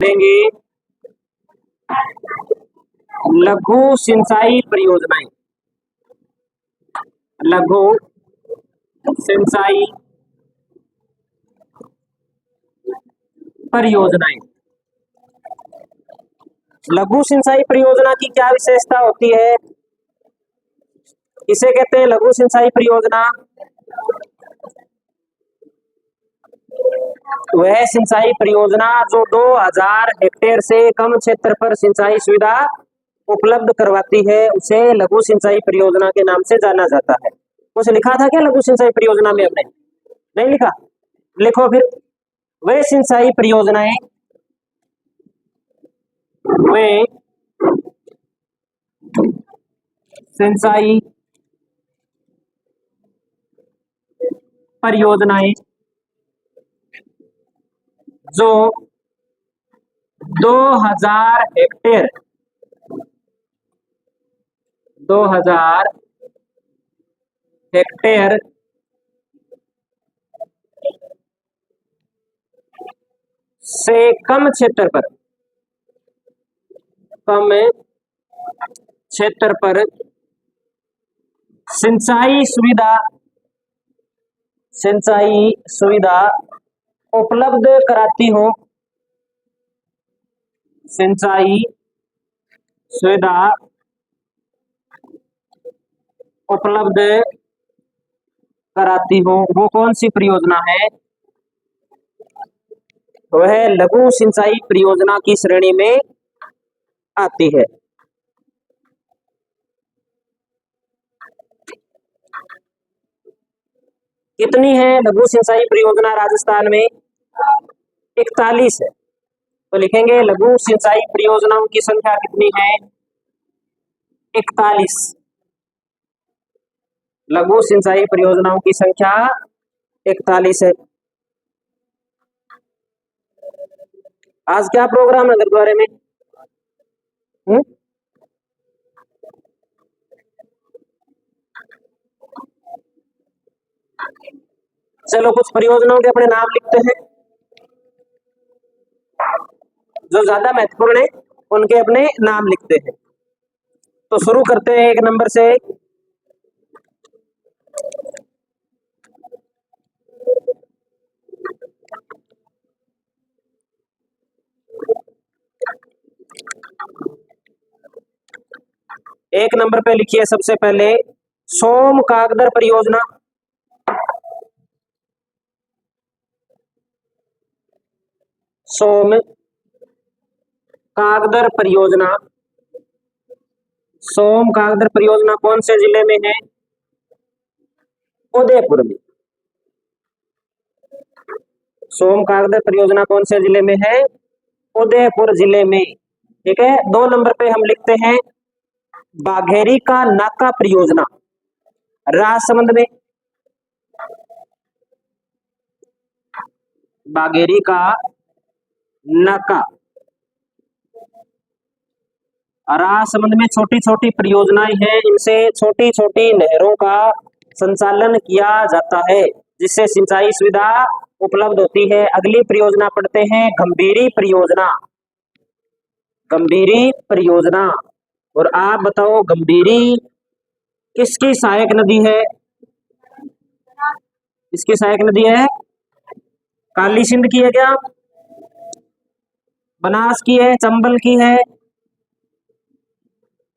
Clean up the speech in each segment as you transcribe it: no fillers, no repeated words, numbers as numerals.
देंगे लघु सिंचाई परियोजनाएं। लघु सिंचाई परियोजनाएं। लघु सिंचाई परियोजना की क्या विशेषता होती है? इसे कहते हैं लघु सिंचाई परियोजना। वह सिंचाई परियोजना जो 2000 हेक्टेयर से कम क्षेत्र पर सिंचाई सुविधा उपलब्ध करवाती है उसे लघु सिंचाई परियोजना के नाम से जाना जाता है। कुछ लिखा था क्या लघु सिंचाई परियोजना में? हमने नहीं लिखा, लिखो फिर। वे सिंचाई परियोजनाएं वे सिंचाई परियोजनाएं जो 2000 हेक्टेयर 2000 हेक्टेयर से कम क्षेत्र पर सिंचाई सुविधा उपलब्ध कराती हो। सिंचाई सुविधा उपलब्ध कराती हो वो कौन सी परियोजना है? वह लघु सिंचाई परियोजना की श्रेणी में आती है। कितनी है लघु सिंचाई परियोजना राजस्थान में? 41 है। तो लिखेंगे लघु सिंचाई परियोजनाओं की संख्या कितनी है? 41। लघु सिंचाई परियोजनाओं की संख्या 41 है। आज क्या प्रोग्राम है गुरुद्वारे में? चलो कुछ परियोजनाओं के अपने नाम लिखते हैं, जो ज्यादा महत्वपूर्ण है उनके अपने नाम लिखते हैं। तो शुरू करते हैं 1 नंबर से। एक नंबर पे लिखिए सबसे पहले सोम कागदर परियोजना। सोम कागदर परियोजना। सोम कागदर परियोजना कौन से जिले में है? उदयपुर में। सोम कागदर परियोजना कौन से जिले में है? उदयपुर जिले में। ठीक है। 2 नंबर पे हम लिखते हैं बाघेरी का नाका परियोजना, राजसमंद में। बाघेरी का नाका राजसमंद में छोटी छोटी परियोजनाएं हैं। इनसे छोटी छोटी नहरों का संचालन किया जाता है जिससे सिंचाई सुविधा उपलब्ध होती है। अगली परियोजना पढ़ते हैं गंभीरी परियोजना। गंभीरी परियोजना। और आप बताओ गंभीरी किसकी सहायक नदी है? किसकी सहायक नदी है? काली सिंध की है क्या? बनास की है? चंबल की है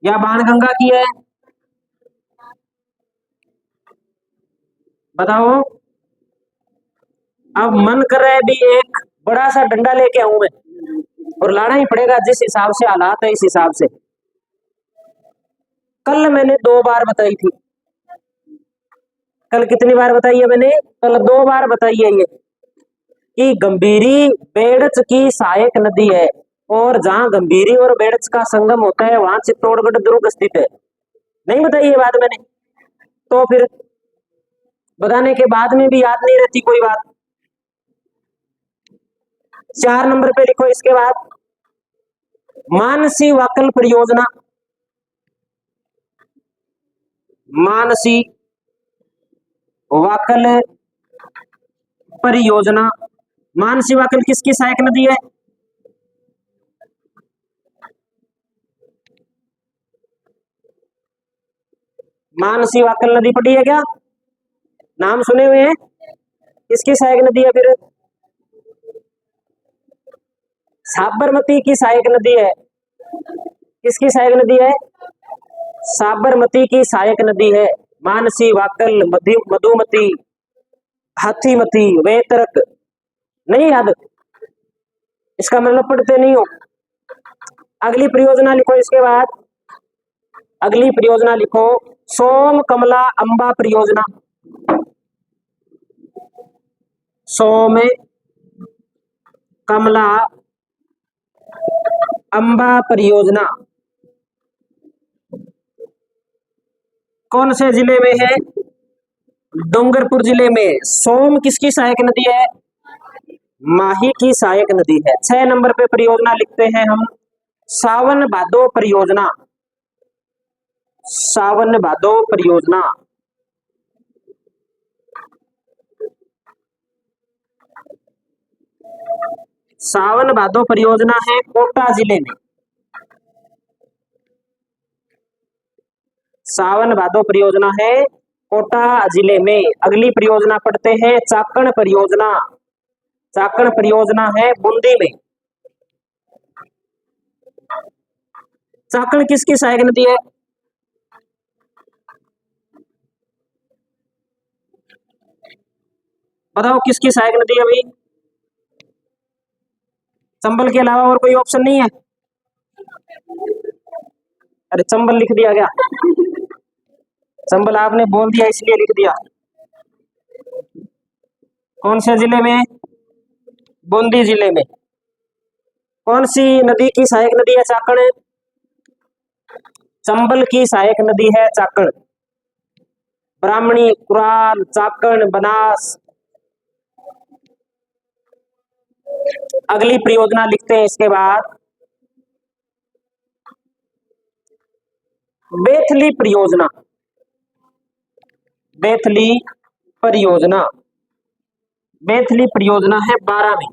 या बाणगंगा की है? बताओ। अब मन कर रहा है भी एक बड़ा सा डंडा लेके आऊं मैं, और लाना ही पड़ेगा जिस हिसाब से हालात है इस हिसाब से। कल मैंने 2 बार बताई थी। कल कितनी बार बताई है मैंने? कल 2 बार बताई है ये कि गंभीरी बेड़च की सहायक नदी है, और जहां गंभीरी और बेड़च का संगम होता है वहां चित्तौड़गढ़ दुर्ग स्थित है। नहीं बताई ये बात मैंने? तो फिर बताने के बाद में भी याद नहीं रहती कोई बात। 4 नंबर पे लिखो इसके बाद मानसी वाकल परियोजना। मानसी वाकल परियोजना। मानसी वाकल किसकी सहायक नदी है? मानसी वाकल नदी पड़ी है क्या? नाम सुने हुए हैं? किसकी सहायक नदी है फिर? साबरमती की सहायक नदी है। किसकी सहायक नदी है? साबरमती की सहायक नदी है। मानसी, वाकल, मधुमती, हाथीमती, वेतरक। नहीं याद? इसका मतलब पढ़ते नहीं हो। अगली परियोजना लिखो इसके बाद। अगली परियोजना लिखो, सोम कमला अंबा परियोजना। सोम कमला अंबा परियोजना कौन से जिले में है? डूंगरपुर जिले में। सोम किसकी सहायक नदी है? माही की सहायक नदी है। 6 नंबर पे परियोजना लिखते हैं हम, सावन भादो परियोजना। सावन भादो परियोजना। सावन भादो परियोजना है कोटा जिले में। सावन भादो परियोजना है कोटा जिले में। अगली परियोजना पढ़ते हैं, चाकण परियोजना। चाकण परियोजना है बूंदी में। चाकण किसकी सहायक नदी है? बताओ किसकी सहायक नदी है भाई? चंबल के अलावा और कोई ऑप्शन नहीं है? अरे चंबल लिख दिया क्या? चंबल आपने बोल दिया इसलिए लिख दिया। कौन से जिले में? बूंदी जिले में। कौन सी नदी की सहायक नदी है चाकण? चंबल की सहायक नदी है चाकण। ब्राह्मणी, कुरान, चाकण, बनास। अगली परियोजना लिखते हैं इसके बाद, बेथली परियोजना। बेथली परियोजना। बेथली परियोजना है 12 में।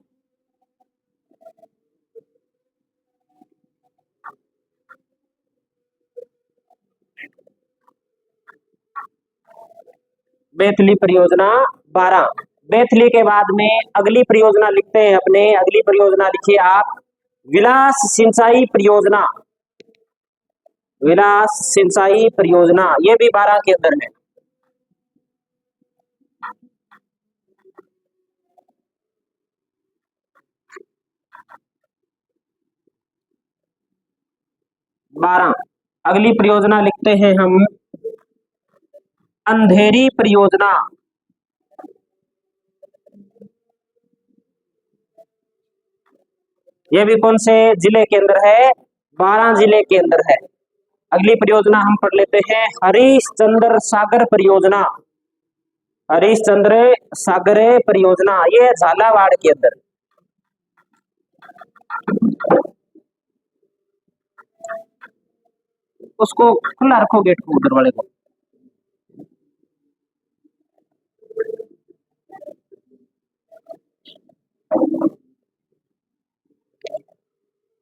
बेथली परियोजना 12। बेथली के बाद में अगली परियोजना लिखते हैं अपने। अगली परियोजना लिखिए आप, विलास सिंचाई परियोजना। विलास सिंचाई परियोजना, ये भी 12 के अंदर है। बारह। अगली परियोजना लिखते हैं हम, अंधेरी परियोजना। ये भी कौन से जिले के अंदर है? 12 जिले के अंदर है। अगली परियोजना हम पढ़ लेते हैं, हरिश्चंद्र सागर परियोजना। हरिश्चंद्र सागर परियोजना, ये है झालावाड़ के अंदर। उसको खुला रखो गेट को, उधर वाले को।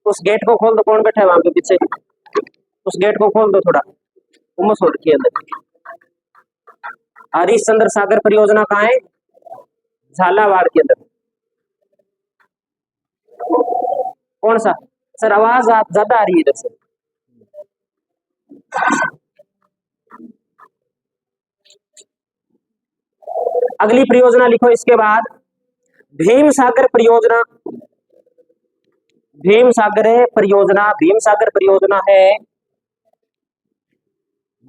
उस गेट को खोल दो, कौन बैठा है वहां पे पीछे? उस गेट को खोल दो थोड़ा, उमस हो रखी है अंदर। हरिश्चंद्र सागर परियोजना कहाँ है? झालावाड़ के अंदर। कौन सा? सर आवाज आप ज्यादा आ रही है इधर से। अगली परियोजना लिखो इसके बाद, भीम सागर परियोजना। भीम सागर परियोजना। भीम सागर परियोजना है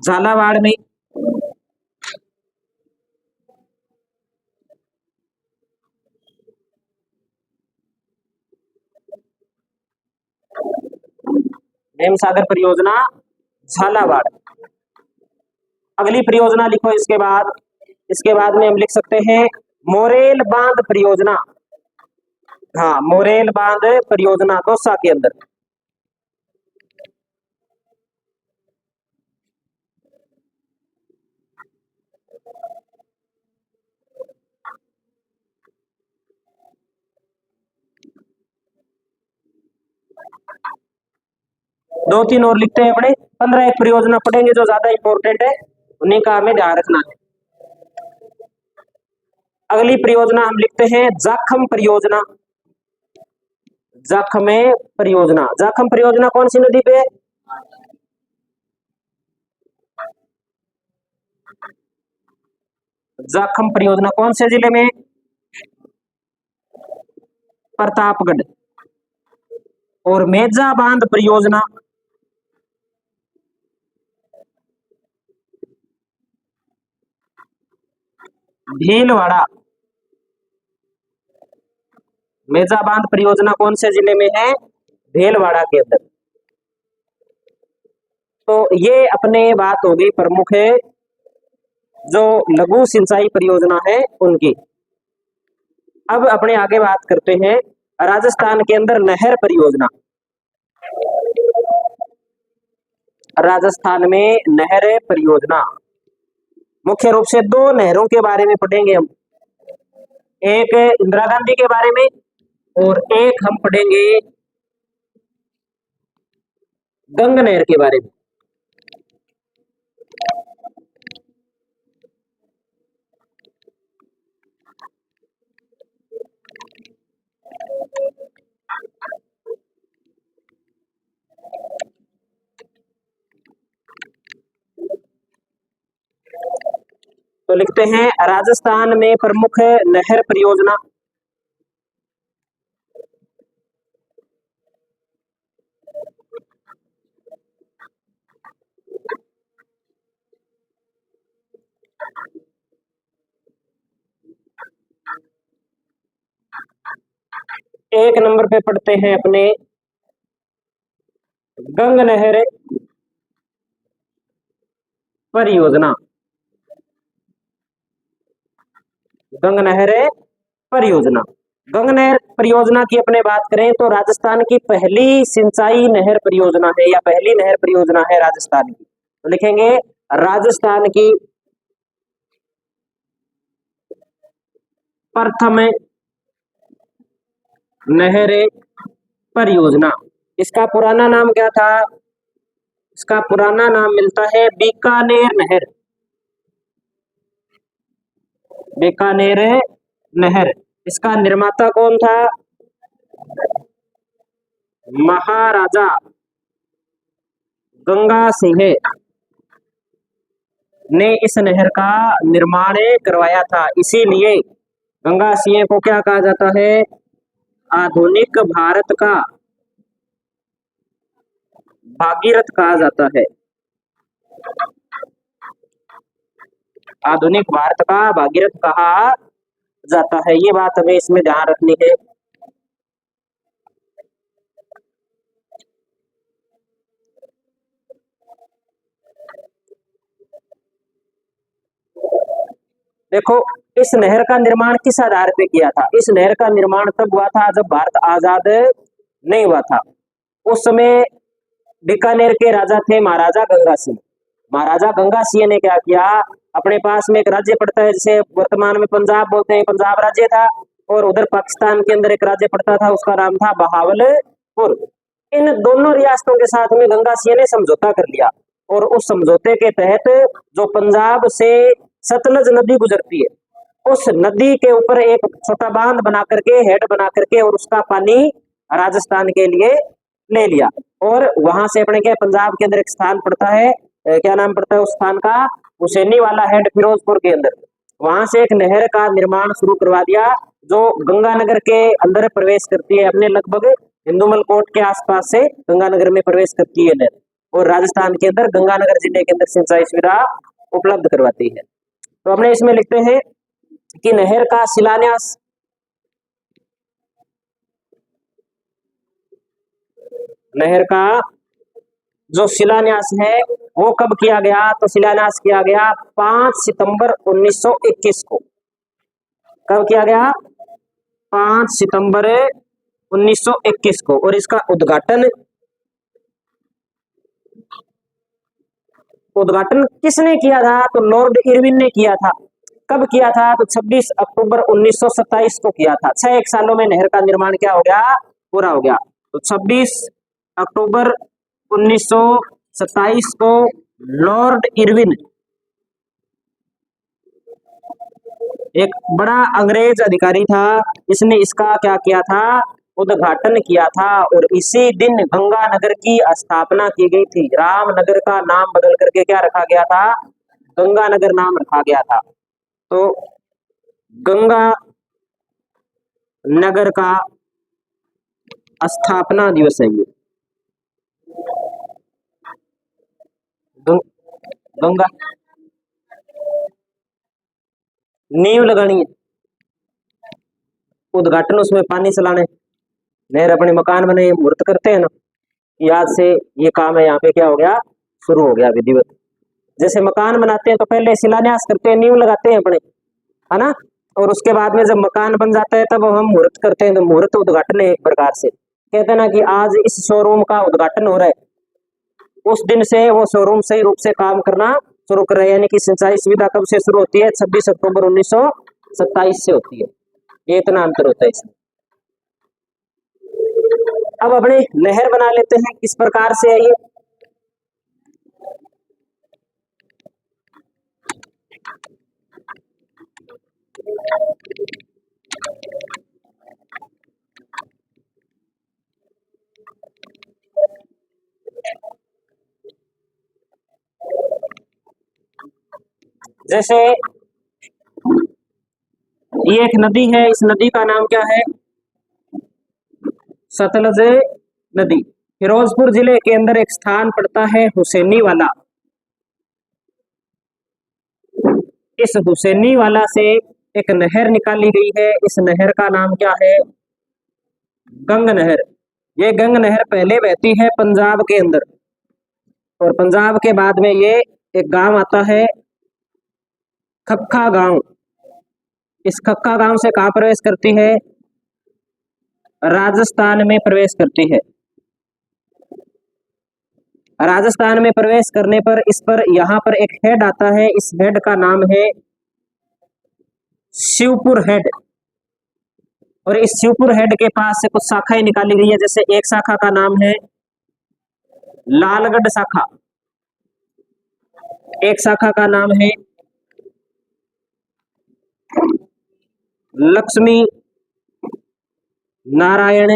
झालावाड़ में। भीम सागर परियोजना झालावाड़। अगली परियोजना लिखो इसके बाद। इसके बाद में हम लिख सकते हैं, मोरेल बांध परियोजना। हाँ, मोरेल बांध परियोजना दौसा के अंदर। दो तीन और लिखते हैं अपने, 15 एक परियोजना पढ़ेंगे जो ज्यादा इंपॉर्टेंट है। उन्हीं का हमें ध्यान रखना है। अगली परियोजना हम लिखते हैं जाखम परियोजना। जाखम परियोजना, जाखम परियोजना कौन सी नदी पे है? जाखम परियोजना कौन से जिले में? प्रतापगढ़। और मेजा बांध परियोजना भीलवाड़ा। मेजा बांध परियोजना कौन से जिले में है? भीलवाड़ा के अंदर। तो ये अपने बात हो गई प्रमुख है जो लघु सिंचाई परियोजना है उनकी। अब अपने आगे बात करते हैं राजस्थान के अंदर नहर परियोजना। राजस्थान में नहर परियोजना मुख्य रूप से दो नहरों के बारे में पढ़ेंगे हम। एक इंदिरा गांधी के बारे में और एक हम पढ़ेंगे गंग नहर के बारे में। तो लिखते हैं राजस्थान में प्रमुख नहर परियोजना। एक नंबर पे पढ़ते हैं अपने गंग नहर परियोजना। गंग नहर परियोजना। गंग नहर परियोजना की अपने बात करें तो राजस्थान की पहली सिंचाई नहर परियोजना है या पहली नहर परियोजना है राजस्थान की। तो लिखेंगे राजस्थान की प्रथम नहर परियोजना। इसका पुराना नाम क्या था? इसका पुराना नाम मिलता है बीकानेर नहर। बीकानेर नहर। इसका निर्माता कौन था? महाराजा गंगा सिंह ने इस नहर का निर्माण करवाया था। इसीलिए गंगा सिंह को क्या कहा जाता है? आधुनिक भारत का भागीरथ कहा जाता है। आधुनिक भारत का भागीरथ कहा जाता है। ये बात हमें इसमें ध्यान रखनी है। देखो इस नहर का निर्माण किस आधार पे किया था? इस नहर का निर्माण तब हुआ था जब भारत आजाद नहीं हुआ था। उस समय बीकानेर के राजा थे महाराजा गंगा सिंह। महाराजा गंगा सिंह ने क्या किया? अपने पास में एक राज्य पड़ता है जिसे वर्तमान में पंजाब बोलते हैं, पंजाब राज्य था। और उधर पाकिस्तान के अंदर एक राज्य पड़ता था, उसका नाम था बहावलपुर। इन दोनों रियासतों के साथ में गंगा सिंह ने समझौता कर लिया और उस समझौते के तहत जो पंजाब से सतलज नदी गुजरती है उस नदी के ऊपर एक छोटा बांध बना करके, हेड बना करके, और उसका पानी राजस्थान के लिए ले लिया। और वहां से अपने क्या पंजाब के अंदर एक स्थान पड़ता है, क्या नाम पड़ता है उस स्थान का? हुसैनी वाला हेड, फिरोजपुर के अंदर। वहां से एक नहर का निर्माण शुरू करवा दिया जो गंगानगर के अंदर प्रवेश करती है। अपने लगभग हिंदुमल कोट के आसपास से गंगानगर में प्रवेश करती है नहर और राजस्थान के अंदर गंगानगर जिले के अंदर सिंचाई सुविधा उपलब्ध करवाती है। तो हमने इसमें लिखते हैं कि नहर का शिलान्यास नहर का जो शिलान्यास है वो कब किया गया? तो शिलान्यास किया गया 5 सितंबर 1921 को। कब किया गया? 5 सितंबर 1921 को। और इसका उद्घाटन किसने किया था? तो लॉर्ड इरविन ने किया था। कब किया था? तो 26 अक्टूबर 1927 को किया था। 6 सालों में नहर का निर्माण क्या हो गया? पूरा हो गया। तो 26 अक्टूबर 1927 को लॉर्ड इरविन एक बड़ा अंग्रेज अधिकारी था, इसने इसका क्या किया था, उद्घाटन किया था। और इसी दिन गंगानगर की स्थापना की गई थी। रामनगर का नाम बदल करके क्या रखा गया था, गंगानगर नाम रखा गया था। तो गंगा नगर का स्थापना दिवस है ये। गंगा नींव लगानी है, उद्घाटन उसमें पानी चलाने, नहर अपने मकान बने, मुहूर्त करते हैं ना, याद से ये काम है यहाँ पे क्या हो गया, शुरू हो गया विधिवत। जैसे मकान बनाते हैं तो पहले शिलान्यास करते हैं, नींव लगाते हैं अपने, है ना। और उसके बाद में जब मकान बन जाता है तब हम मुहूर्त करते हैं, तो मुहूर्त उद्घाटन है एक प्रकार से। कहते हैं ना कि आज इस शोरूम का उद्घाटन हो रहा है, उस दिन से वो शोरूम सही रूप से काम करना शुरू कर रहे हैं। यानी कि सिंचाई सुविधा कब से शुरू होती है, 26 अक्टूबर 1927 से होती है। ये इतना अंतर होता है इसमें। अब अपने नहर बना लेते हैं, किस प्रकार से है ये। जैसे ये एक नदी है, इस नदी का नाम क्या है, सतलज नदी। फिरोजपुर जिले के अंदर एक स्थान पड़ता है हुसैनी वाला। इस हुसैनी वाला से एक नहर निकाली गई है, इस नहर का नाम क्या है, गंग नहर। ये गंग नहर पहले बहती है पंजाब के अंदर, और पंजाब के बाद में ये एक गांव आता है खक्खा गांव। इस खक्का गांव से कहां प्रवेश करती है, राजस्थान में प्रवेश करती है। राजस्थान में प्रवेश करने पर इस पर यहाँ पर एक हेड आता है, इस हेड का नाम है शिवपुर हेड। और इस शिवपुर हेड के पास से कुछ शाखाएं निकाली गई है। जैसे एक शाखा का नाम है लालगढ़ शाखा, एक शाखा का नाम है लक्ष्मी नारायण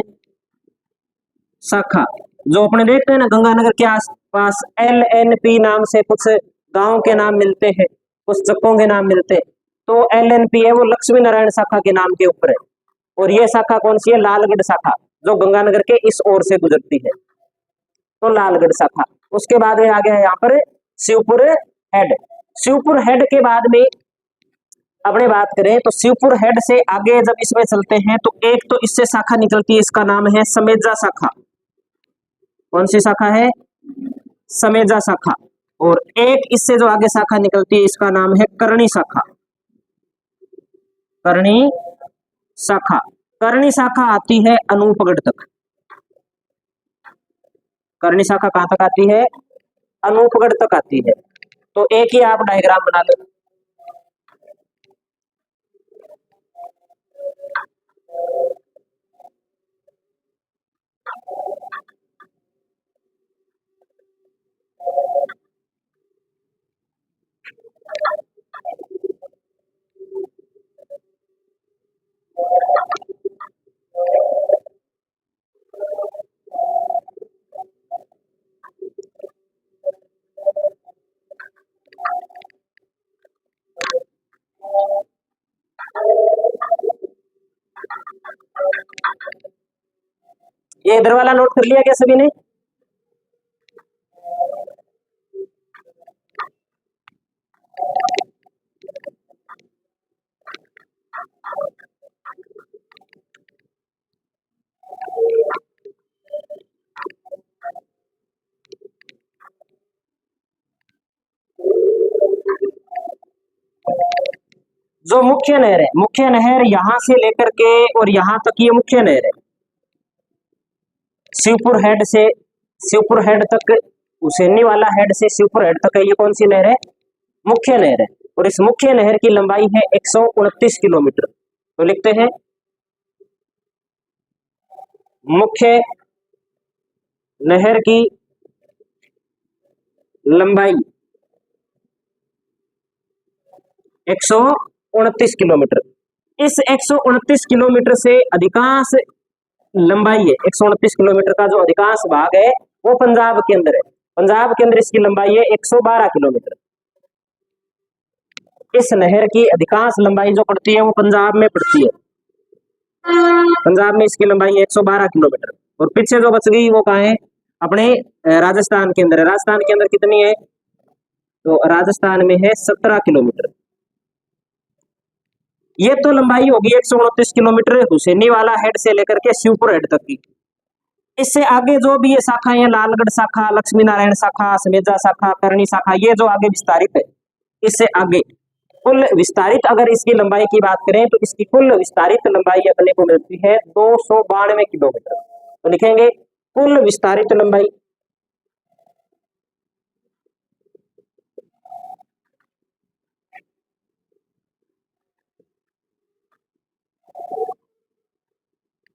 शाखा। जो अपने देखते हैं ना गंगानगर के आसपास LNP नाम से कुछ गांव के नाम मिलते हैं, कुछ चक्कों के नाम मिलते हैं, तो LNP है वो लक्ष्मी नारायण शाखा के नाम के ऊपर है। और ये शाखा कौन सी है, लालगढ़ शाखा, जो गंगानगर के इस ओर से गुजरती है, तो लालगढ़ शाखा। उसके बाद में आ गया है यहाँ पर शिवपुर हेड। शिवपुर हेड के बाद में अपने बात करें तो शिवपुर हेड से आगे जब इसमें चलते हैं तो एक तो इससे शाखा निकलती है, इसका नाम है समेजा शाखा। कौन सी शाखा है, समेजा शाखा। और एक इससे जो आगे शाखा निकलती है इसका नाम है करणी शाखा, करणी शाखा। करणी शाखा आती है अनूपगढ़ तक। करणी शाखा कहां तक आती है, अनूपगढ़ तक आती है। तो एक ही आप डायग्राम बना लो। ये इधर वाला नोट कर लिया क्या सभी ने। जो मुख्य नहर है, मुख्य नहर यहां से लेकर के और यहां तक ये मुख्य नहर है, शिवपुर हेड से शिवपुर हेड तक, हुसैनी वाला हेड से शिवपुर हेड तक है, ये कौन सी नहर है, मुख्य नहर है। और इस मुख्य नहर की लंबाई है 129 किलोमीटर। तो लिखते हैं मुख्य नहर की लंबाई 129 किलोमीटर। इस 129 किलोमीटर से अधिकांश लंबाई है, 129 किलोमीटर का जो अधिकांश भाग है वो पंजाब के अंदर है। पंजाब के अंदर इसकी लंबाई है 112 किलोमीटर। इस नहर की अधिकांश लंबाई जो पड़ती है वो पंजाब में पड़ती है। पंजाब में इसकी लंबाई है 112 किलोमीटर। और पीछे जो बच गई वो कहाँ है? अपने राजस्थान के अंदर है। राजस्थान के अंदर कितनी है? तो राजस्थान में है 17 किलोमीटर। ये तो लंबाई होगी 129 किलोमीटर हुसैनी वाला हेड से लेकर के शिवपुर हेड तक की। इससे आगे जो भी ये शाखाएं हैं, लालगढ़ शाखा, लक्ष्मी नारायण शाखा, समेजा शाखा, करनी शाखा, ये जो आगे विस्तारित है, इससे आगे कुल विस्तारित अगर इसकी लंबाई की बात करें तो इसकी कुल विस्तारित लंबाई अपने को मिलती है 292 किलोमीटर। तो लिखेंगे कुल विस्तारित लंबाई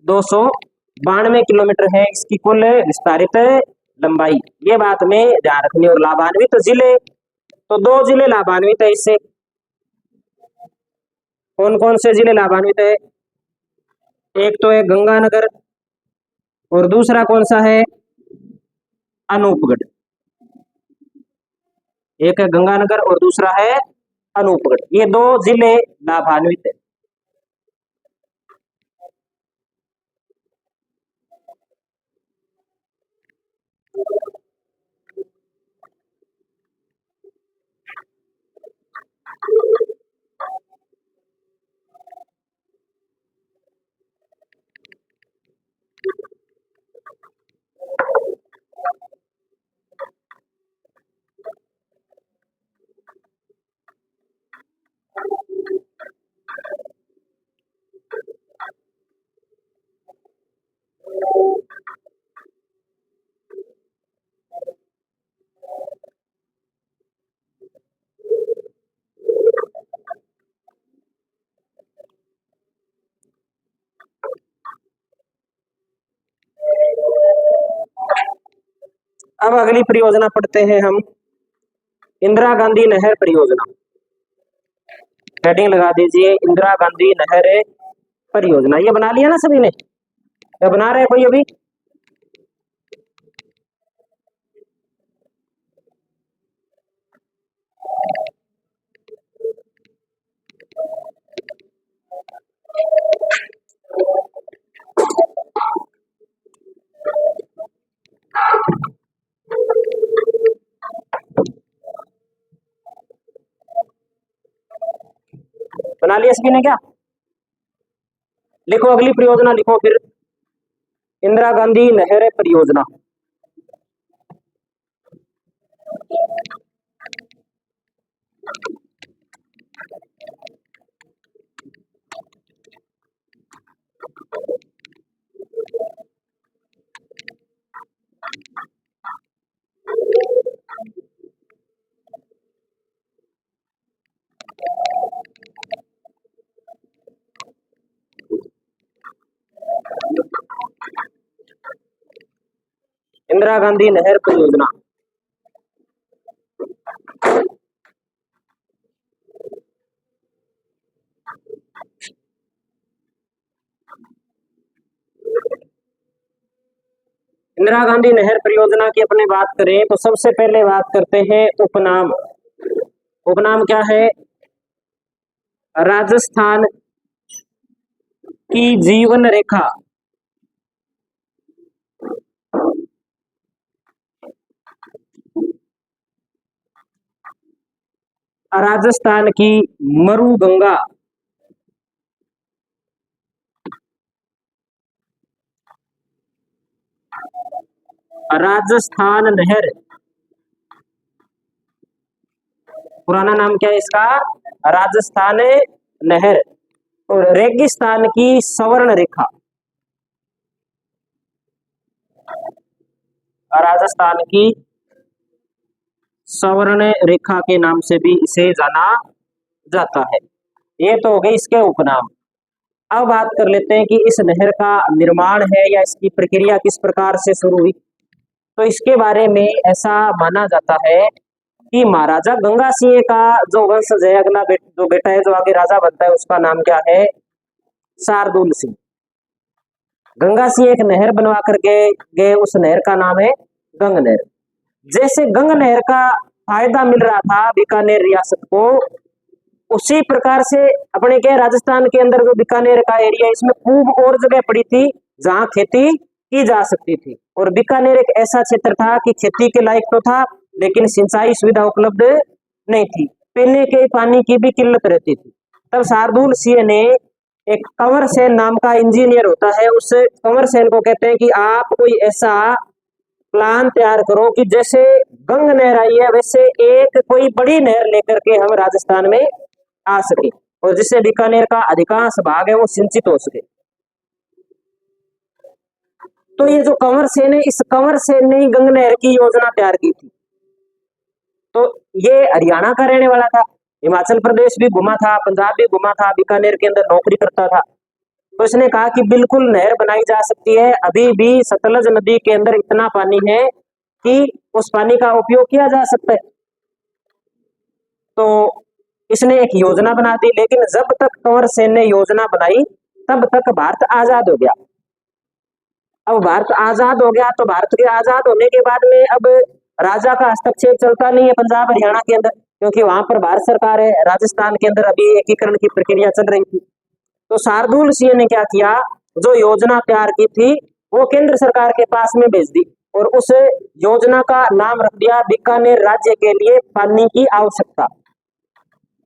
292 किलोमीटर है इसकी कुल विस्तारित लंबाई। ये बात में ध्यान रखनी। और लाभान्वित जिले, तो 2 जिले लाभान्वित है इससे। कौन कौन से जिले लाभान्वित है? एक तो है गंगानगर और दूसरा कौन सा है? अनूपगढ़। एक है गंगानगर और दूसरा है अनूपगढ़। ये 2 जिले लाभान्वित है। अब अगली परियोजना पढ़ते हैं हम, इंदिरा गांधी नहर परियोजना। हेडिंग लगा दीजिए इंदिरा गांधी नहर परियोजना। ये बना लिया ना सभी ने? या बना रहे कोई अभी? बना लिया सभी ने क्या? लिखो अगली परियोजना, लिखो फिर इंदिरा गांधी नहर परियोजना। इंदिरा गांधी नहर परियोजना। इंदिरा गांधी नहर परियोजना की अपने बात करें तो सबसे पहले बात करते हैं उपनाम। उपनाम क्या है? राजस्थान की जीवन रेखा। राजस्थान की मरुगंगा। राजस्थान नहर, पुराना नाम क्या है इसका? राजस्थान नहर। और रेगिस्तान की सवर्ण रेखा। राजस्थान की सवर्ण रेखा के नाम से भी इसे जाना जाता है। ये तो हो गई इसके उपनाम। अब बात कर लेते हैं कि इस नहर का निर्माण है या इसकी प्रक्रिया किस प्रकार से शुरू हुई। तो इसके बारे में ऐसा माना जाता है कि महाराजा गंगा सिंह का जो वंशज है, अगला जो बेटा है, जो आगे राजा बनता है, उसका नाम क्या है? शार्दुल सिंह। गंगा सिंह एक नहर बनवा करके गए, उस नहर का नाम है गंग नहर। जैसे गंग नहर का फायदा मिल रहा था बीकानेर रियासत को, उसी प्रकार से अपने के राजस्थान के अंदर जो बीकानेर का एरिया, इसमें खूब और जगह पड़ी थी जहां खेती की जा सकती थी। और बीकानेर एक ऐसा क्षेत्र था कि खेती के लायक तो था, लेकिन सिंचाई सुविधा उपलब्ध नहीं थी, पीने के पानी की भी किल्लत रहती थी। तब शार्दुल सिंह ने, एक कंवर सेन नाम का इंजीनियर होता है, उस कंवर सेन को कहते हैं कि आप कोई ऐसा प्लान तैयार करो कि जैसे गंग नहर आई है, वैसे एक कोई बड़ी नहर लेकर के हम राजस्थान में आ सके, और जिससे बीकानेर का अधिकांश भाग है वो सिंचित हो सके। तो ये जो कंवर सेन है, इस कंवर सेन ने ही गंग नहर की योजना तैयार की थी। तो ये हरियाणा का रहने वाला था, हिमाचल प्रदेश भी घुमा था, पंजाब भी घुमा था, बीकानेर के अंदर नौकरी करता था। तो इसने कहा कि बिल्कुल नहर बनाई जा सकती है, अभी भी सतलज नदी के अंदर इतना पानी है कि उस पानी का उपयोग किया जा सकता है। तो इसने एक योजना बना दी, लेकिन जब तक कंवर सेन ने योजना बनाई तब तक भारत आजाद हो गया। अब भारत आजाद हो गया, तो भारत के आजाद होने के बाद में अब राजा का हस्तक्षेप चलता नहीं है पंजाब हरियाणा के अंदर, क्योंकि वहां पर भारत सरकार है। राजस्थान के अंदर अभी एकीकरण की प्रक्रिया चल रही थी। तो शार्दुल सिंह ने क्या किया, जो योजना तैयार की थी वो केंद्र सरकार के पास में भेज दी, और उस योजना का नाम रख दिया बीकानेर राज्य के लिए पानी की आवश्यकता।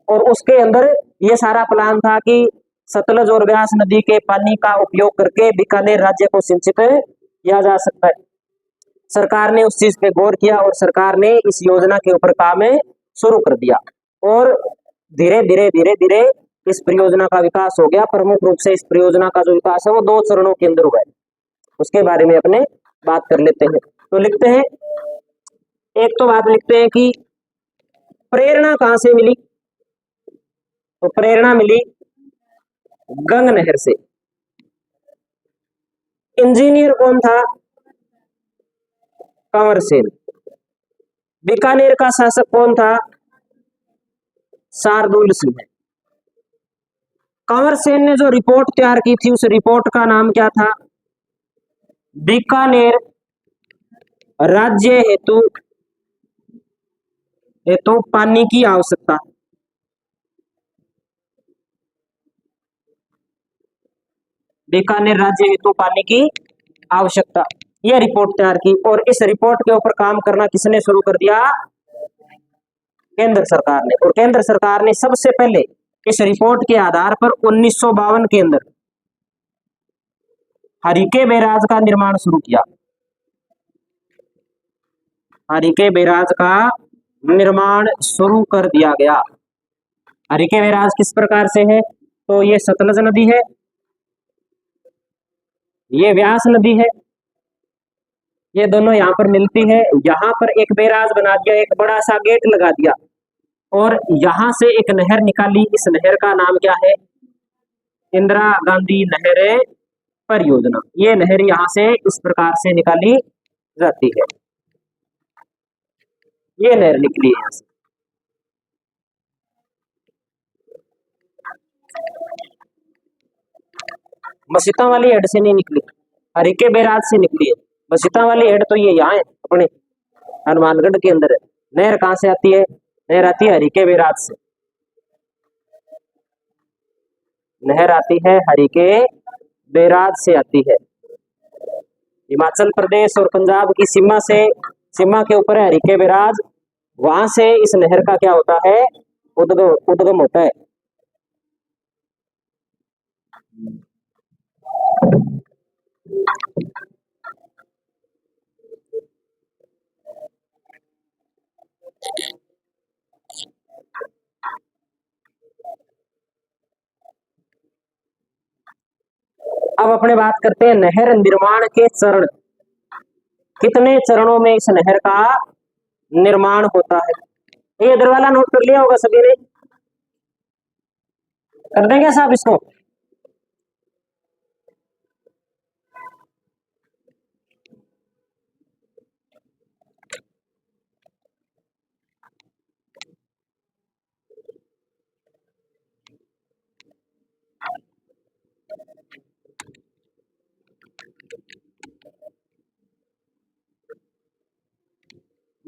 और उसके अंदर ये सारा प्लान था कि सतलज और ब्यास नदी के पानी का उपयोग करके बीकानेर राज्य को सिंचित किया जा सकता है। सरकार ने उस चीज पे गौर किया और सरकार ने इस योजना के ऊपर काम शुरू कर दिया, और धीरे धीरे धीरे धीरे इस परियोजना का विकास हो गया। प्रमुख रूप से इस परियोजना का जो विकास है वो 2 चरणों के अंदर हुआ है, उसके बारे में अपने बात कर लेते हैं। तो लिखते हैं, एक तो बात लिखते हैं कि प्रेरणा कहां से मिली। तो प्रेरणा मिली गंग नहर से। इंजीनियर कौन था? कंवर सेन। बीकानेर का शासक कौन था? शार्दुल सिंह। कंवर सेन ने जो रिपोर्ट तैयार की थी, उस रिपोर्ट का नाम क्या था? बीकानेर राज्य हेतु हेतु पानी की आवश्यकता। बीकानेर राज्य हेतु पानी की आवश्यकता, यह रिपोर्ट तैयार की। और इस रिपोर्ट के ऊपर काम करना किसने शुरू कर दिया? केंद्र सरकार ने। और केंद्र सरकार ने सबसे पहले इस रिपोर्ट के आधार पर 1952 के अंदर हरिके बैराज का निर्माण शुरू किया। हरिके बैराज का निर्माण शुरू कर दिया गया। हरिके बैराज किस प्रकार से है? तो ये सतलज नदी है, ये व्यास नदी है, ये दोनों यहाँ पर मिलती है। यहाँ पर एक बैराज बना दिया, एक बड़ा सा गेट लगा दिया, और यहां से एक नहर निकाली। इस नहर का नाम क्या है? इंदिरा गांधी नहर परियोजना। ये नहर यहां से इस प्रकार से निकाली जाती है, ये नहर निकली है यहाँ से। मसीता वाली हेड से नहीं निकली, हरिके बैराज से निकली है। मसीता वाली हेड तो ये यहाँ है, अपने हनुमानगढ़ के अंदर है। नहर कहां से आती है? नहर आती है हरिके बैराज से। नहर आती है हरिके बैराज से आती है। हिमाचल प्रदेश और पंजाब की सीमा से, सीमा के ऊपर है हरिके बैराज। वहां से इस नहर का क्या होता है? उद्गम होता है। अब अपने बात करते हैं नहर निर्माण के चरण। कितने चरणों में इस नहर का निर्माण होता है? ये इधर वाला नोट कर लिया होगा सभी ने, कर देंगे साहब इसको।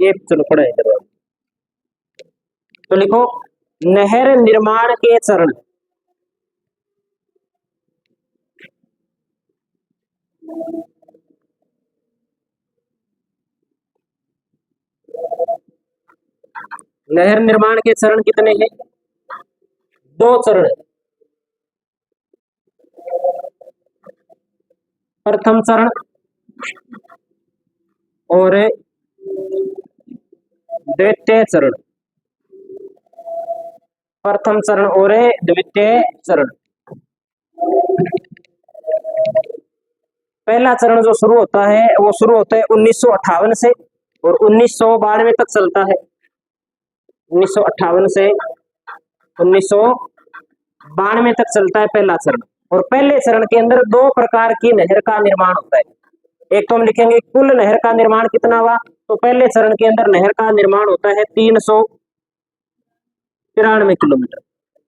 ये चलो पढ़ा है इधर। तो लिखो नहर निर्माण के चरण। नहर निर्माण के चरण कितने हैं? 2 चरण। प्रथम चरण और द्वितीय चरण। प्रथम चरण और द्वितीय चरण। पहला चरण जो शुरू होता है वो शुरू होता है 1958 से और 1992 तक चलता है। 1958 से 1992 तक चलता है पहला चरण। और पहले चरण के अंदर 2 प्रकार की नहर का निर्माण होता है। एक तो हम लिखेंगे कुल नहर का निर्माण कितना हुआ, तो पहले चरण के अंदर नहर का निर्माण होता है 393 किलोमीटर।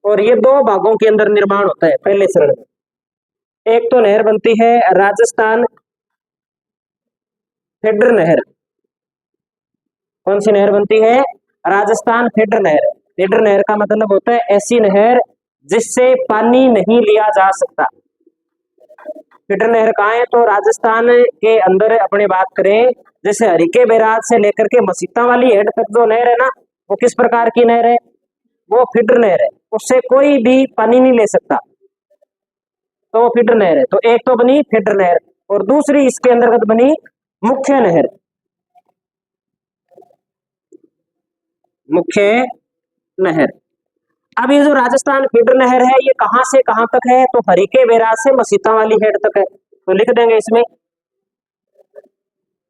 और ये 2 भागों के अंदर निर्माण होता है पहले चरण में। एक तो नहर बनती है राजस्थान फीडर नहर। कौन सी नहर बनती है? राजस्थान फीडर नहर। फीडर नहर का मतलब होता है ऐसी नहर जिससे पानी नहीं लिया जा सकता। फीडर नहर कहाँ है? तो राजस्थान के अंदर अपने बात करें, जैसे हरिके बैराज से लेकर के मसीता वाली हेड तक जो नहर है ना, वो किस प्रकार की नहर है? वो फीडर नहर है। उससे कोई भी पानी नहीं ले सकता, तो वो फीडर नहर है। तो एक तो बनी फीडर नहर और दूसरी इसके अंतर्गत बनी मुख्य नहर। मुख्य नहर। अब ये जो राजस्थान फीडर नहर है ये कहां से कहां तक है? तो हरिके बैराज से मसीता वाली हेड तक है। तो लिख देंगे इसमें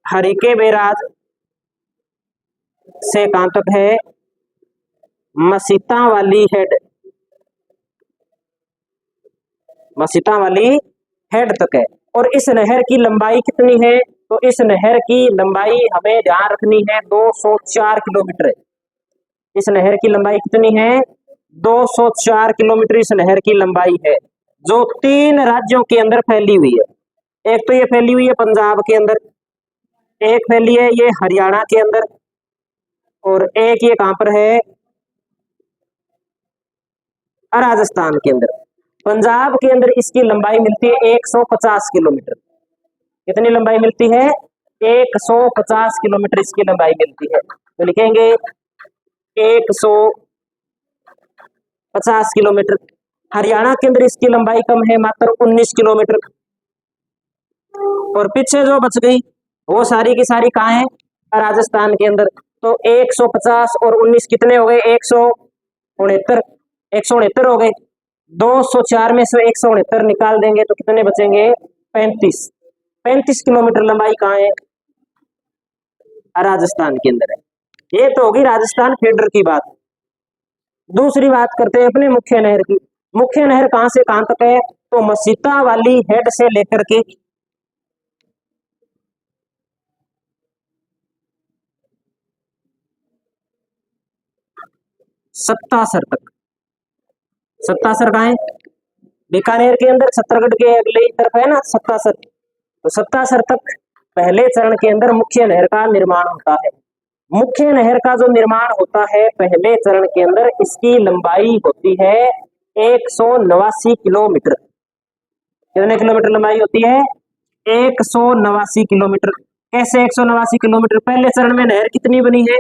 हरिके बैराज से कहां तक है? मसीता वाली हेड। मसीता वाली हेड तक है। और इस नहर की लंबाई कितनी है? तो इस नहर की लंबाई हमें ध्यान रखनी है 204 किलोमीटर। इस नहर की लंबाई कितनी है? 204 किलोमीटर इस नहर की लंबाई है, जो 3 राज्यों के अंदर फैली हुई है। एक तो ये फैली हुई है पंजाब के अंदर, एक फैली है ये हरियाणा के अंदर, और एक ये कहां पर है? राजस्थान के अंदर। पंजाब के अंदर इसकी लंबाई मिलती है 150 किलोमीटर। कितनी लंबाई मिलती है? 150 किलोमीटर इसकी लंबाई मिलती है। तो लिखेंगे 150 किलोमीटर। हरियाणा के अंदर इसकी लंबाई कम है, मात्र 19 किलोमीटर। और पीछे जो बच गई वो सारी की सारी कहाँ है? राजस्थान के अंदर। तो 150 और 19 कितने हो गए? 169। 169 हो गए। 204 में से 169 निकाल देंगे तो कितने बचेंगे? 35। 35 किलोमीटर लंबाई कहाँ है? राजस्थान के अंदर है। ये तो होगी राजस्थान फीडर की बात। दूसरी बात करते हैं अपने मुख्य नहर की। मुख्य नहर कहां से कहां तक है? तो मसीता वाली हेड से लेकर के सत्तासर तक। सत्तासर कहाँ है? बीकानेर के अंदर, छत्तीसगढ़ के अगले तरफ है ना सत्तासर। तो सत्तासर तक पहले चरण के अंदर मुख्य नहर का निर्माण होता है। मुख्य नहर का जो निर्माण होता है पहले चरण के अंदर, इसकी लंबाई होती है 189 किलोमीटर। कितने किलोमीटर लंबाई होती है? 189 किलोमीटर। कैसे 189 किलोमीटर? पहले चरण में नहर कितनी बनी है?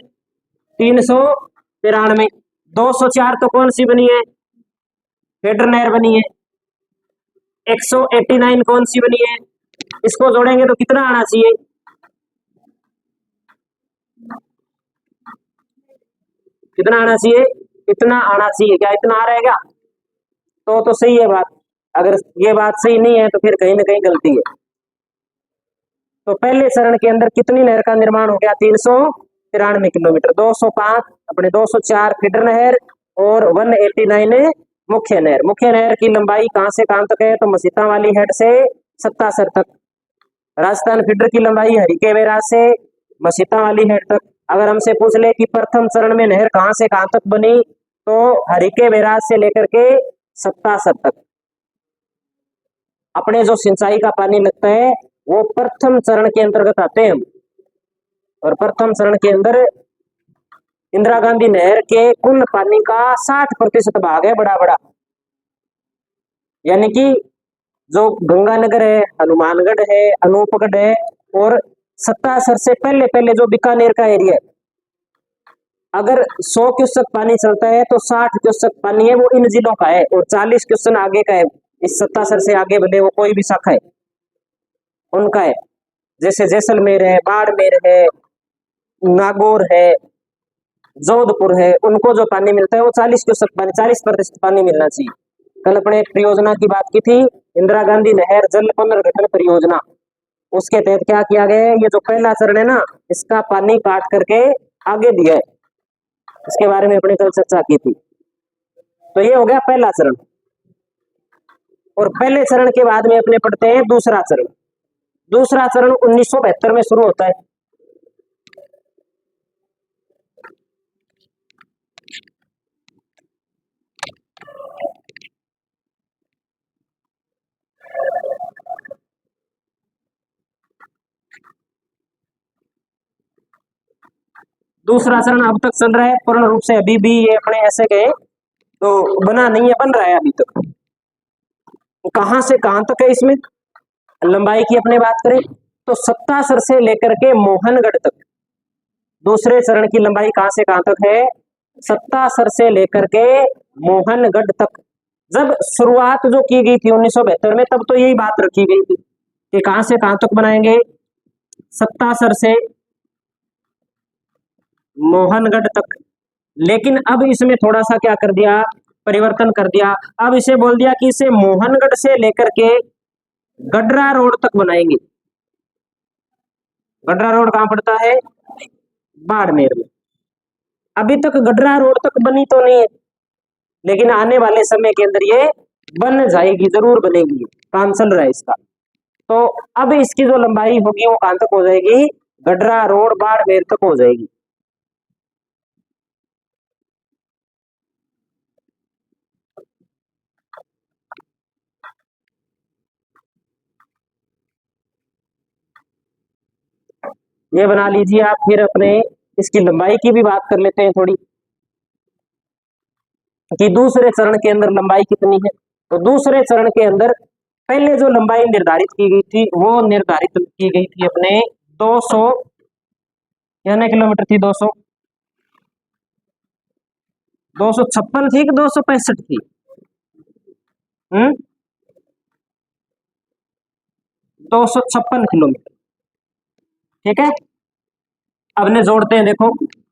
393। 204 तो कौन सी बनी है? फीडर नहर बनी है। 189 कौन सी बनी है? इसको जोड़ेंगे तो कितना आना चाहिए? कितना आना चाहिए? इतना आना चाहिए। क्या इतना आ रहेगा? तो सही है बात। अगर ये बात सही नहीं है तो फिर कहीं ना कहीं गलती है। तो पहले चरण के अंदर कितनी नहर का निर्माण हो गया? 393 किलोमीटर। 205 अपने 204 फीडर नहर और 189 मुख्य नहर। मुख्य नहर की लंबाई कहां से कहां तक है? तो मसीता वाली हेड से सत्तासर तक। राजस्थान फीडर की लंबाई हरिके बैराज से मसीता वाली हेड तक। अगर हमसे पूछ ले कि प्रथम चरण में नहर कहां से कहां तक बनी, तो हरिके बैराज से लेकर के सत्तासर तक। अपने जो सिंचाई का पानी लगता है वो प्रथम चरण के अंतर्गत आते हैं। और प्रथम चरण के अंदर इंदिरा गांधी नहर के कुल पानी का 60% भाग है बड़ा बड़ा, यानी कि जो गंगानगर है, हनुमानगढ़ है, अनूपगढ़ है और 77 से पहले पहले जो बीकानेर का एरिया है, अगर 100 क्यूसेक पानी चलता है तो 60 क्यूसेक पानी है वो इन जिलों का है और 40 क्यूसेक आगे का है, इस 77 से आगे भले वो कोई भी शाखा है उनका है। जैसे जैसलमेर है, बाड़मेर है, नागौर है, जोधपुर है, उनको जो पानी मिलता है वो 40 क्यूसेक पानी, 40% पानी मिलना चाहिए। कल अपने एक परियोजना की बात की थी, इंदिरा गांधी नहर जल पुनर्गठन परियोजना, उसके तहत क्या किया गया है, ये जो पहला चरण है ना, इसका पानी काट करके आगे दिया है, इसके बारे में अपने कल चर्चा की थी। तो ये हो गया पहला चरण। और पहले चरण के बाद में अपने पढ़ते हैं दूसरा चरण। दूसरा चरण 1972 में शुरू होता है। दूसरा चरण अब तक चल रहा है पूर्ण रूप से, अभी भी ये अपने ऐसे गए तो बना नहीं है, बन रहा है अभी तक। कहां से कहां तक है इसमें लंबाई की अपने बात करें तो 77 से लेकर के मोहनगढ़ तक दूसरे चरण की लंबाई कहां से कहां तक है, 77 से लेकर के मोहनगढ़ तक। जब शुरुआत जो की गई थी 1972 में, तब तो यही बात रखी गई थी कि कहां से कहां तक बनाएंगे, 77 से मोहनगढ़ तक। लेकिन अब इसमें थोड़ा सा क्या कर दिया, परिवर्तन कर दिया। अब इसे बोल दिया कि इसे मोहनगढ़ से लेकर के गडरा रोड तक बनाएंगे। गडरा रोड कहां पड़ता है, बाड़मेर में। अभी तक गडरा रोड तक बनी तो नहीं है, लेकिन आने वाले समय के अंदर ये बन जाएगी, जरूर बनेगी, काम चल रहा है इसका। तो अब इसकी जो लंबाई होगी वो कहां तक हो जाएगी, गडरा रोड बाड़मेर तक हो जाएगी। ये बना लीजिए आप। फिर अपने इसकी लंबाई की भी बात कर लेते हैं थोड़ी, कि दूसरे चरण के अंदर लंबाई कितनी है। तो दूसरे चरण के अंदर पहले जो लंबाई निर्धारित की गई थी वो निर्धारित की गई थी अपने 200 यानी किलोमीटर थी, 256 थी कि 265 थी, 256 किलोमीटर। ठीक है, अब ने जोड़ते हैं, देखो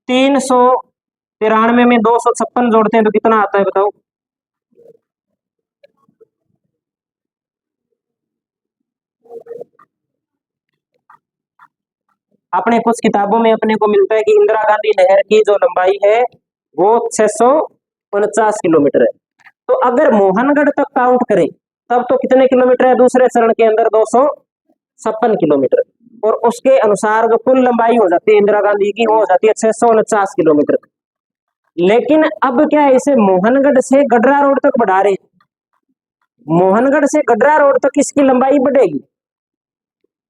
393 में 256 जोड़ते हैं तो कितना आता है बताओ। अपने कुछ किताबों में अपने को मिलता है कि इंदिरा गांधी नहर की जो लंबाई है वो 649 किलोमीटर है। तो अगर मोहनगढ़ तक काउंट करें तब तो कितने किलोमीटर है दूसरे चरण के अंदर, 256 किलोमीटर। और उसके अनुसार जो कुल लंबाई हो जाती है इंदिरा गांधी की वो हो जाती है 649 किलोमीटर। लेकिन अब क्या है, इसे मोहनगढ़ से गडरा रोड तक बढ़ा रहे, मोहनगढ़ से गडरा रोड तक इसकी लंबाई बढ़ेगी,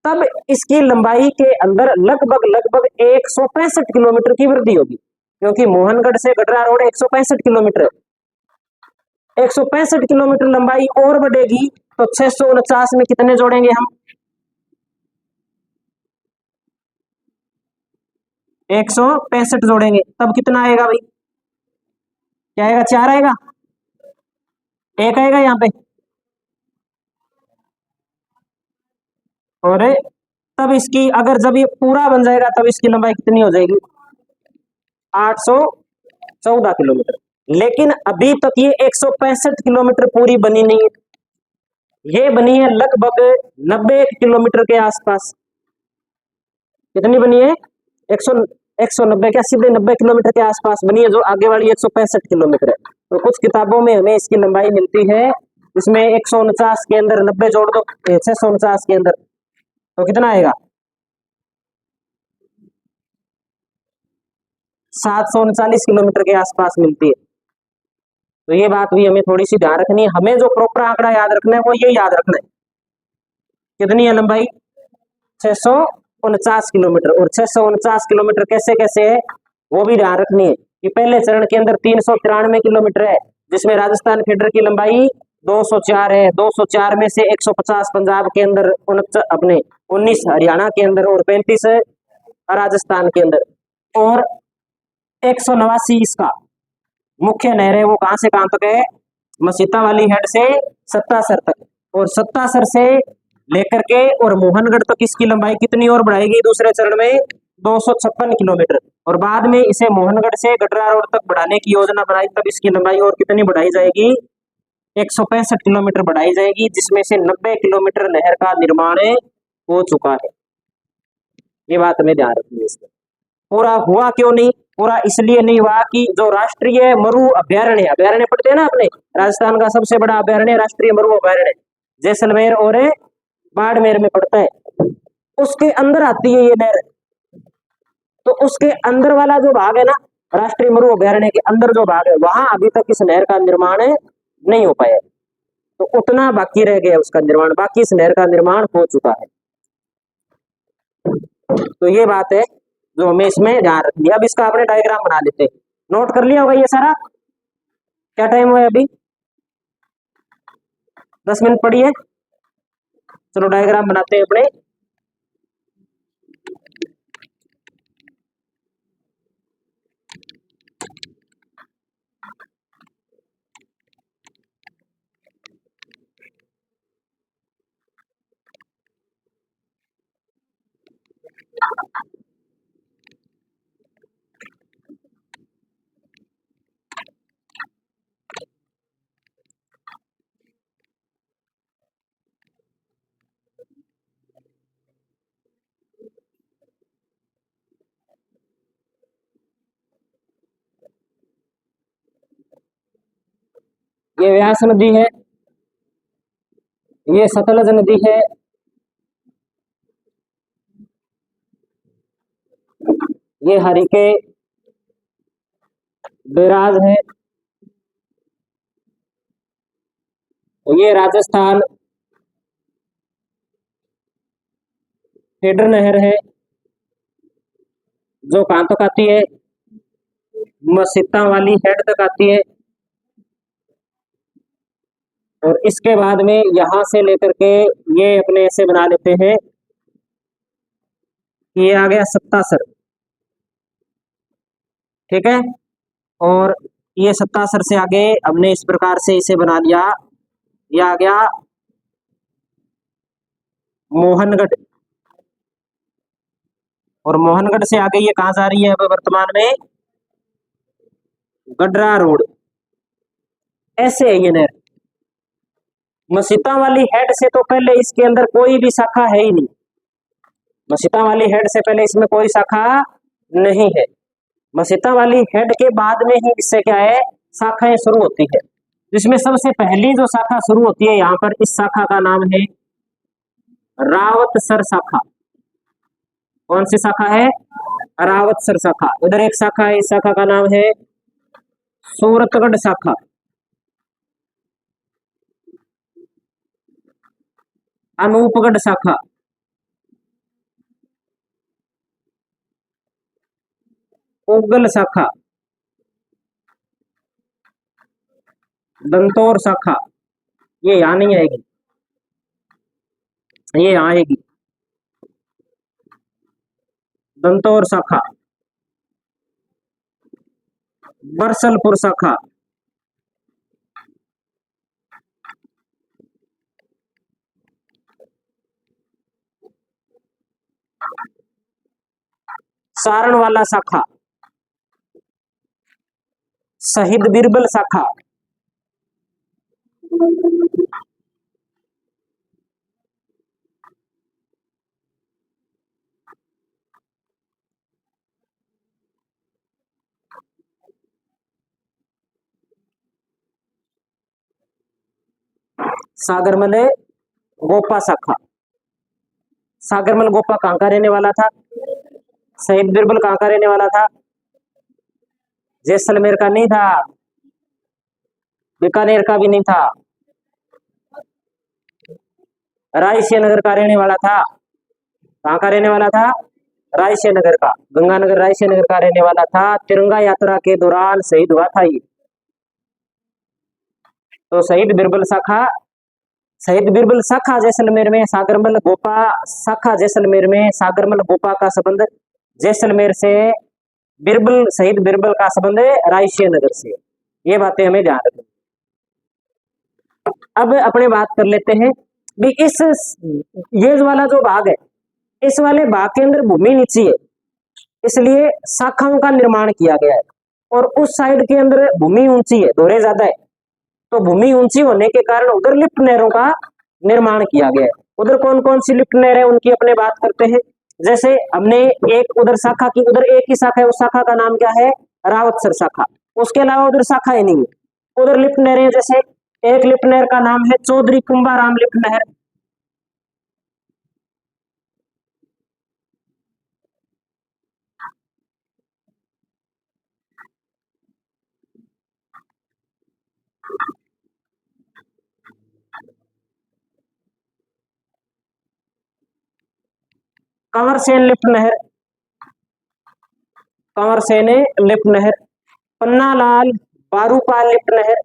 तब इसकी लंबाई के अंदर लगभग लगभग 165 किलोमीटर की वृद्धि होगी, क्योंकि मोहनगढ़ से गडरा रोड 165 किलोमीटर है। 165 किलोमीटर लंबाई और बढ़ेगी तो 649 में कितने जोड़ेंगे हम, 165 जोड़ेंगे, तब कितना आएगा भाई, क्या आएगा, 4 आएगा, 1 आएगा यहाँ पे। और तब इसकी अगर जब ये पूरा बन जाएगा तब इसकी लंबाई कितनी हो जाएगी, 814 किलोमीटर। लेकिन अभी तक ये 165 किलोमीटर पूरी बनी नहीं है, ये बनी है लगभग 90 किलोमीटर के आसपास। कितनी बनी है, 190 क्या, सीधे 90 किलोमीटर के आसपास बनी है, जो आगे वाली 165 किलोमीटर है। तो कुछ किताबों में हमें इसकी लंबाई मिलती है, इसमें 149 के अंदर 90 जोड़ दो 649 के अंदर, तो कितना आएगा, 739 किलोमीटर के आसपास मिलती है। तो ये बात भी हमें थोड़ी सी ध्यान रखनी है, हमें जो प्रॉपर आंकड़ा याद रखना है वो ये याद रखना है, कितनी है लंबाई, 649 49 किलोमीटर। और 649 किलोमीटर कैसे कैसे है वो भी ध्यान रखनी है कि पहले चरण के अंदर 393 किलोमीटर है, जिसमें राजस्थान फेडर की लंबाई 204 है। 204 में से 150 पंजाब के अंदर, अपने 19 हरियाणा के अंदर और 35 राजस्थान के अंदर। और 189 इसका मुख्य नहर है, वो कहां से कहां तक है, मसीता वाली हेड से सत्तासर तक। और सत्तासर से लेकर के और मोहनगढ़ तक इसकी लंबाई कितनी और बढ़ाएगी दूसरे चरण में, 256 किलोमीटर। और बाद में इसे मोहनगढ़ से गडरा रोड तक बढ़ाने की योजना बनाई, तब इसकी लंबाई और कितनी बढ़ाई जाएगी, 165 किलोमीटर बढ़ाई जाएगी, जिसमें से 90 किलोमीटर नहर का निर्माण हो चुका है। ये बात हमें ध्यान रखनी है। इसमें पूरा हुआ क्यों नहीं, पूरा इसलिए नहीं हुआ कि जो राष्ट्रीय मरु अभ्यारण्य, अभ्यारण्य पढ़ते हैं ना अपने, राजस्थान का सबसे बड़ा अभ्यारण्य राष्ट्रीय मरु अभ्यारण्य जैसलमेर और बाड़मेर में पड़ता है, उसके अंदर आती है ये नहर। तो उसके अंदर वाला जो भाग है ना, राष्ट्रीय मरु अभ्यारण्य के अंदर जो भाग है, वहां अभी तक इस नहर का निर्माण नहीं हो पाया, तो उतना बाकी रह गया उसका निर्माण, बाकी इस नहर का निर्माण हो चुका है। तो ये बात है जो हमें इसमें ध्यान रखनी है। अब इसका अपने डायग्राम बना लेते हैं। नोट कर लिया होगा ये सारा, क्या टाइम हुआ है अभी, 10 मिनट पड़ी है। चलो डायग्राम बनाते हैं अपने। ये व्यास नदी है, ये सतलज नदी है, ये हरिके बैराज है, ये राजस्थान फेडर नहर है, जो कहां तक आती है, मसीता वाली हेड तक आती है। और इसके बाद में यहां से लेकर के ये अपने ऐसे बना लेते हैं, ये आ गया सत्तासर, ठीक है। और ये सत्तासर से आगे हमने इस प्रकार से इसे बना लिया, ये आ गया मोहनगढ़। और मोहनगढ़ से आगे ये कहां जा रही है अब वर्तमान में, गडरा रोड। ऐसे है ये नहर। मसीता वाली हेड से तो पहले इसके अंदर कोई भी शाखा है ही नहीं, मसीता वाली हेड से पहले इसमें कोई शाखा नहीं है। मसीता वाली हेड के बाद में ही इससे क्या है, शाखाएं शुरू होती है। जिसमें सबसे पहली जो शाखा शुरू होती है यहाँ पर, इस शाखा का नाम है रावतसर शाखा। कौन सी शाखा है, रावतसर शाखा। उधर एक शाखा है, इस शाखा का नाम है सूरतगढ़ शाखा। अनूपगढ़ शाखा, उगल शाखा, दंतौर शाखा। ये यहां नहीं आएगी, ये यहां आएगी, दंतौर शाखा, बरसलपुर शाखा, सारण वाला शाखा, शहीद बिरबल शाखा, सागरमल गोपा शाखा। सागरमल गोपा कहां का रहने वाला था, शहीद बिरबल कहां का रहने वाला था, जैसलमेर का नहीं था, बीकानेर का भी नहीं था, रायसिया नगर का रहने वाला था। कहाँ का रहने वाला था? रायसे नगर का, गंगानगर रायसे नगर का रहने वाला था। तिरंगा यात्रा के दौरान शहीद हुआ था ये। तो शहीद बीरबल शाखा जैसलमेर में, सागरमल गोपा शाखा जैसलमेर में। सागरमल गोपा का संबंध जैसलमेर से, बीरबल शहीद बीरबल का संबंध है रायसे नगर से। ये बातें हमें ध्यान रखनी। अब अपने बात कर लेते हैं भी इस ये वाला जो भाग है, इस वाले भाग के अंदर भूमि नीची है, इसलिए शाखाओं का निर्माण किया गया है। और उस साइड के अंदर भूमि ऊंची है, दोहरे ज्यादा है, तो भूमि ऊंची होने के कारण उधर लिफ्ट नहरों का निर्माण किया गया है। उधर कौन कौन सी लिफ्ट नहर है उनकी अपने बात करते हैं। जैसे हमने एक उधर शाखा की, उधर एक ही शाखा है, उस शाखा का नाम क्या है? रावतसर शाखा। उसके अलावा उधर शाखा ही नहीं है। उधर लिफ्ट नहरें, जैसे एक लिफ्ट नहर का नाम है चौधरी कुंभाराम लिफ्ट नहर, कंवर सेन लिफ्ट नहर, कंवर सेन लिफ्ट नहर, पन्नालाल बारूपाल लिफ्ट नहर,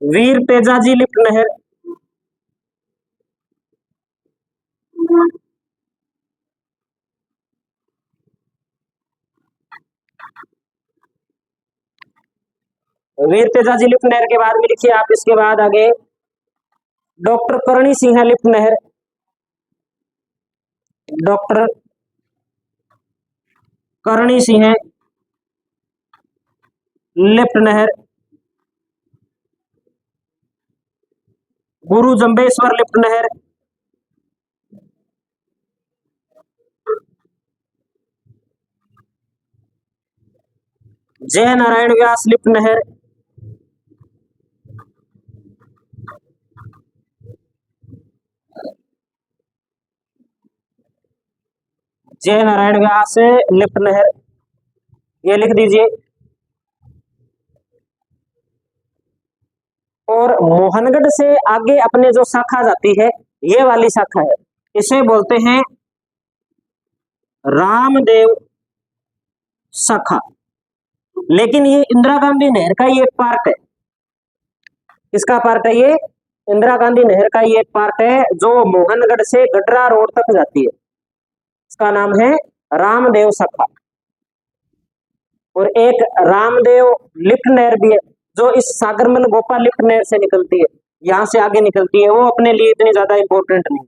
वीर तेजाजी लिफ्ट नहर, वीर तेजाजी लिफ्ट नहर के बाद में लिखिए आप इसके बाद आगे डॉक्टर करणी सिंह लिफ्ट नहर, डॉक्टर करणी सिंह लिफ्ट नहर, गुरु जंबेश्वर लिफ्ट नहर, जय नारायण व्यास लिफ्ट नहर, जय नारायण व्यास लिफ्ट नहर, ये लिख दीजिए। और मोहनगढ़ से आगे अपने जो शाखा जाती है, ये वाली शाखा है, इसे बोलते हैं रामदेव शाखा। लेकिन ये इंदिरा गांधी नहर का ये एक पार्ट है। किसका पार्ट है ये? इंदिरा गांधी नहर का ये एक पार्ट है, जो मोहनगढ़ से गडरा रोड तक जाती है। इसका नाम है रामदेव शाखा। और एक रामदेव लिफ्ट नहर भी है, जो इस सागरमल गोपा लिफ्ट नहर से निकलती है, यहाँ से आगे निकलती है। वो अपने लिए इतनी ज्यादा इंपॉर्टेंट नहीं।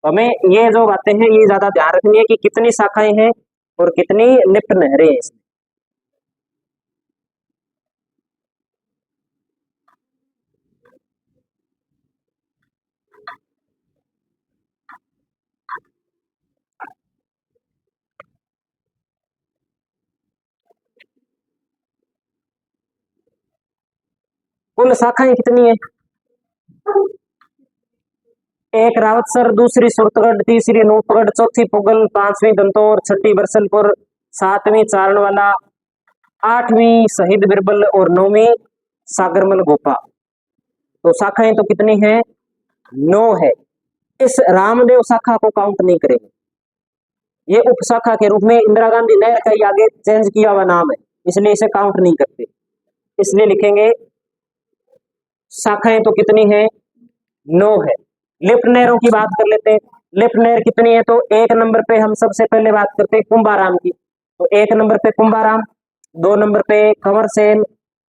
हमें ये जो बातें हैं ये ज्यादा ध्यान रखनी है कि कितनी शाखाएं हैं और कितनी लिफ्ट नहरें हैं इसमें। कुल शाखाएं कितनी है? एक रावतसर, दूसरी सुरतगढ़, तीसरी नूपगढ़, चौथी पुगल, पांचवी दंतौर, छठी बरसलपुर, सातवीं चारणवाला, आठवीं शहीद बिरबल और नौवीं सागरमल गोपा। तो शाखाएं तो कितनी है? 9 है। इस रामदेव शाखा को काउंट नहीं करेंगे, ये उप शाखा के रूप में इंदिरा गांधी नहर का ही आगे चेंज किया हुआ नाम है, इसलिए इसे काउंट नहीं करते। इसलिए लिखेंगे शाखाएं तो कितनी है? 9 है। लिफ्ट नहरों की बात कर लेते हैं। लिफ्ट नहर कितनी है? तो एक नंबर पे हम सबसे पहले बात करते हैं कुंभाराम की। तो एक नंबर पे कुंभाराम, 2 नंबर पे कंवर सेन,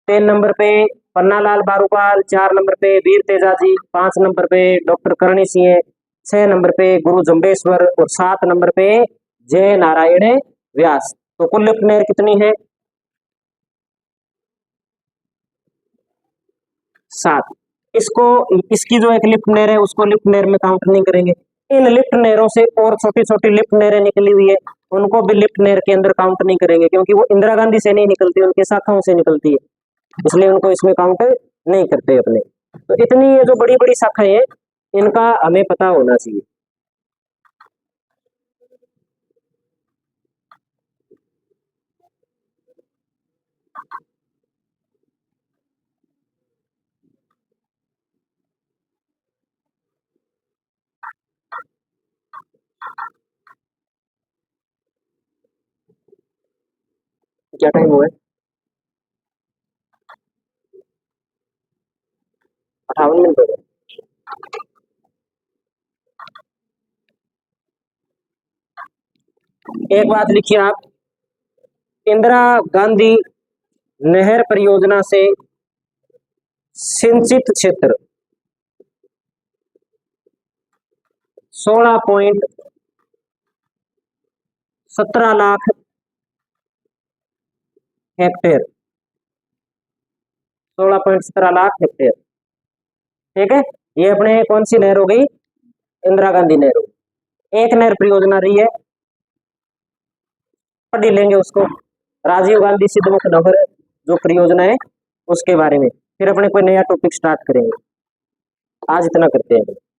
3 नंबर पे पन्नालाल बारूपाल, 4 नंबर पे वीर तेजाजी, 5 नंबर पे डॉक्टर करणी सिंह, 6 नंबर पे गुरु जम्बेश्वर और 7 नंबर पे जय नारायण व्यास। तो कुल लिफ्ट नहर कितनी है? 7। इसको, इसकी जो एक लिफ्ट नहर है उसको लिफ्ट नहर में काउंट नहीं करेंगे। इन लिफ्ट नहरों से और छोटी छोटी लिफ्ट नहरें निकली हुई है, उनको भी लिफ्ट नहर के अंदर काउंट नहीं करेंगे, क्योंकि वो इंदिरा गांधी से नहीं निकलती, उनकी शाखाओं से निकलती है, इसलिए उनको इसमें काउंट नहीं करते अपने। तो इतनी ये जो बड़ी बड़ी शाखाएं हैं इनका हमें पता होना चाहिए। क्या टाइम हुआ है? 58 मिनट हो गए। एक बात लिखिए आप, इंदिरा गांधी नहर परियोजना से सिंचित क्षेत्र 16.17 लाख हेक्टेयर, 16.17 लाख हेक्टेयर। ठीक है, ये अपने कौन सी नहर हो गई? इंदिरा गांधी नहर हो गई। एक नहर परियोजना रही है, पढ़ ही लेंगे उसको, राजीव गांधी सिद्धमुख नहर जो परियोजना है उसके बारे में। फिर अपने कोई नया टॉपिक स्टार्ट करेंगे। आज इतना करते हैं।